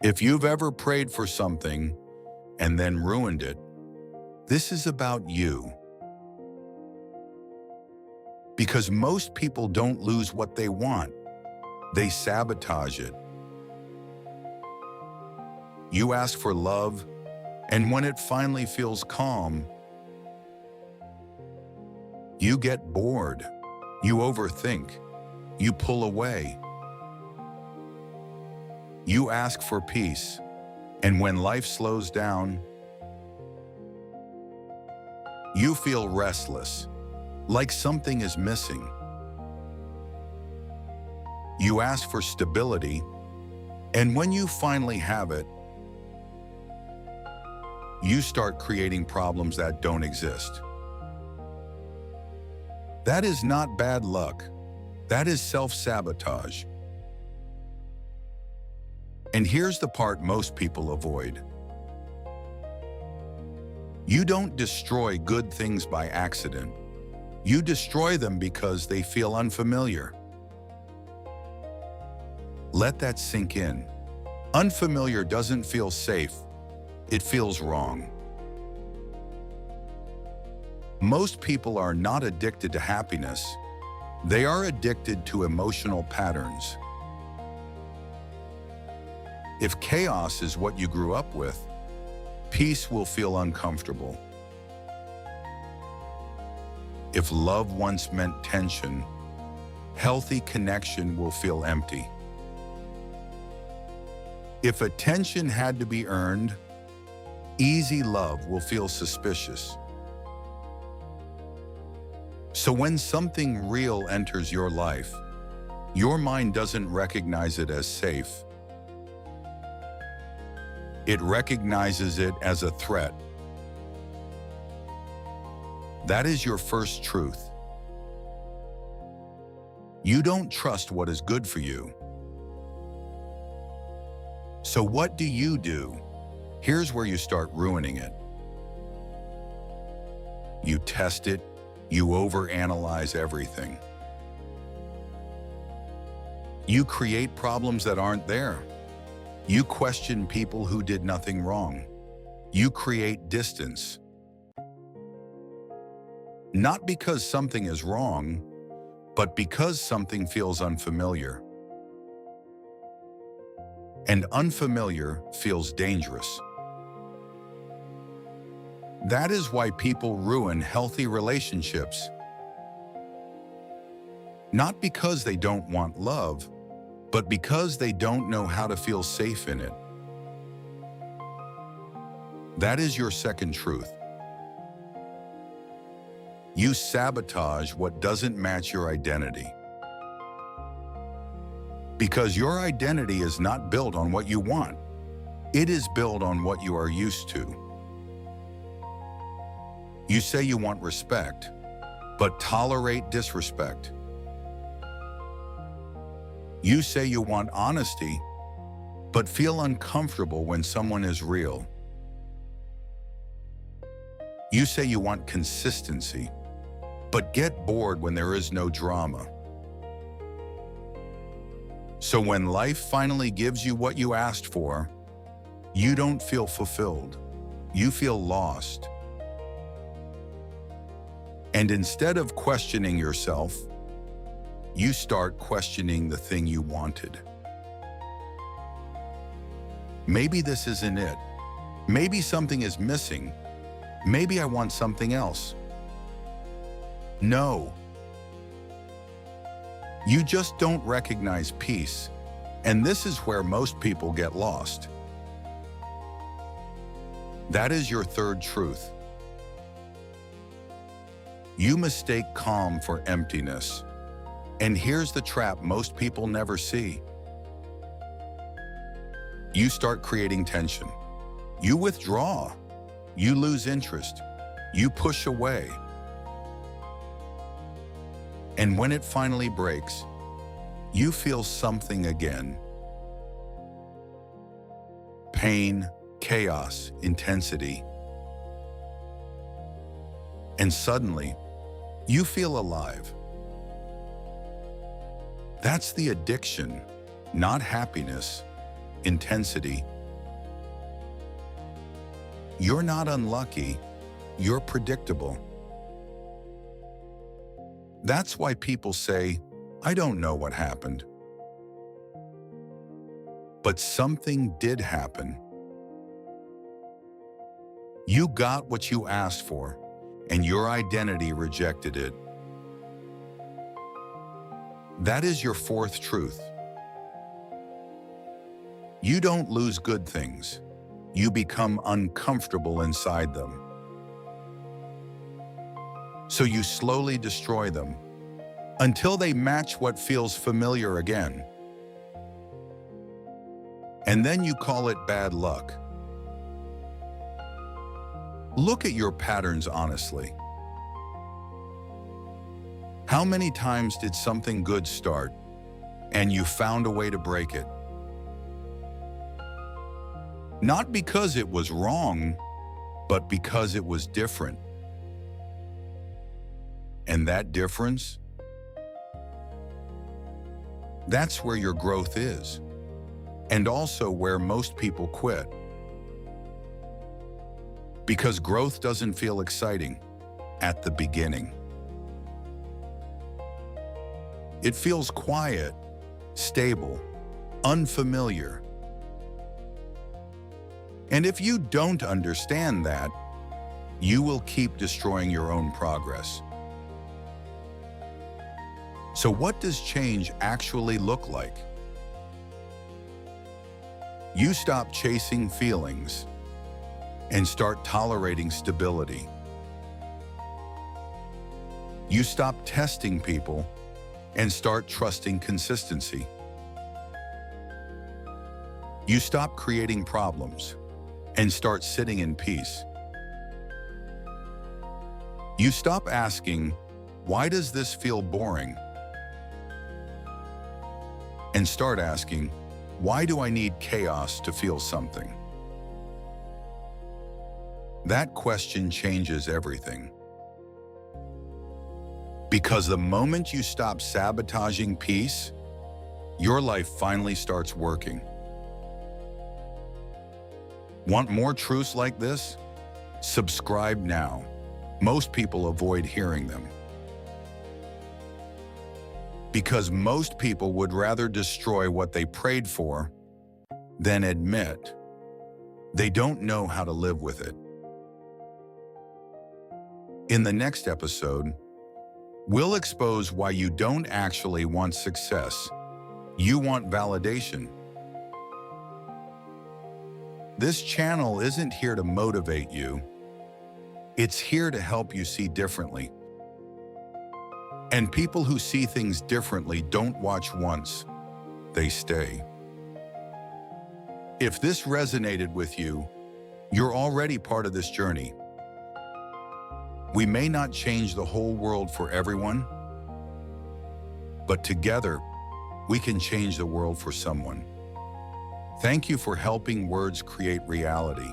If you've ever prayed for something and then ruined it, this is about you. Because most people don't lose what they want, they sabotage it. You ask for love, and when it finally feels calm, you get bored, you overthink, you pull away. You ask for peace, and when life slows down, you feel restless, like something is missing. You ask for stability, and when you finally have it, you start creating problems that don't exist. That is not bad luck. That is self-sabotage. And here's the part most people avoid. You don't destroy good things by accident. You destroy them because they feel unfamiliar. Let that sink in. Unfamiliar doesn't feel safe. It feels wrong. Most people are not addicted to happiness. They are addicted to emotional patterns. If chaos is what you grew up with, peace will feel uncomfortable. If love once meant tension, healthy connection will feel empty. If attention had to be earned, easy love will feel suspicious. So when something real enters your life, your mind doesn't recognize it as safe. It recognizes it as a threat. That is your first truth. You don't trust what is good for you. So what do? Here's where you start ruining it. You test it, you overanalyze everything. You create problems that aren't there. You question people who did nothing wrong. You create distance. Not because something is wrong, but because something feels unfamiliar. And unfamiliar feels dangerous. That is why people ruin healthy relationships. Not because they don't want love, but because they don't know how to feel safe in it. That is your second truth. You sabotage what doesn't match your identity. Because your identity is not built on what you want. It is built on what you are used to. You say you want respect, but tolerate disrespect. You say you want honesty, but feel uncomfortable when someone is real. You say you want consistency, but get bored when there is no drama. So when life finally gives you what you asked for, you don't feel fulfilled. You feel lost. And instead of questioning yourself, you start questioning the thing you wanted. Maybe this isn't it. Maybe something is missing. Maybe I want something else. No. You just don't recognize peace, and this is where most people get lost. That is your third truth. You mistake calm for emptiness. And here's the trap most people never see. You start creating tension. You withdraw. You lose interest. You push away. And when it finally breaks, you feel something again. Pain, chaos, intensity. And suddenly, you feel alive. That's the addiction, not happiness, intensity, You're not unlucky, you're predictable. That's why people say, I don't know what happened. But something did happen. You got what you asked for, and your identity rejected it. That is your fourth truth. You don't lose good things. You become uncomfortable inside them. So you slowly destroy them until they match what feels familiar again. And then you call it bad luck. Look at your patterns honestly. How many times did something good start and you found a way to break it? Not because it was wrong, but because it was different. And that difference? That's where your growth is, and also where most people quit. Because growth doesn't feel exciting at the beginning. It feels quiet, stable, unfamiliar. And if you don't understand that, you will keep destroying your own progress. So what does change actually look like? You stop chasing feelings and start tolerating stability. You stop testing people and start trusting consistency. You stop creating problems and start sitting in peace. You stop asking, why does this feel boring? And start asking, why do I need chaos to feel something? That question changes everything. Because the moment you stop sabotaging peace, your life finally starts working. Want more truths like this? Subscribe now. Most people avoid hearing them. Because most people would rather destroy what they prayed for than admit they don't know how to live with it. In the next episode, we'll expose why you don't actually want success. You want validation. This channel isn't here to motivate you. It's here to help you see differently. And people who see things differently don't watch once, they stay. If this resonated with you, you're already part of this journey. We may not change the whole world for everyone, but together, we can change the world for someone. Thank you for helping words create reality.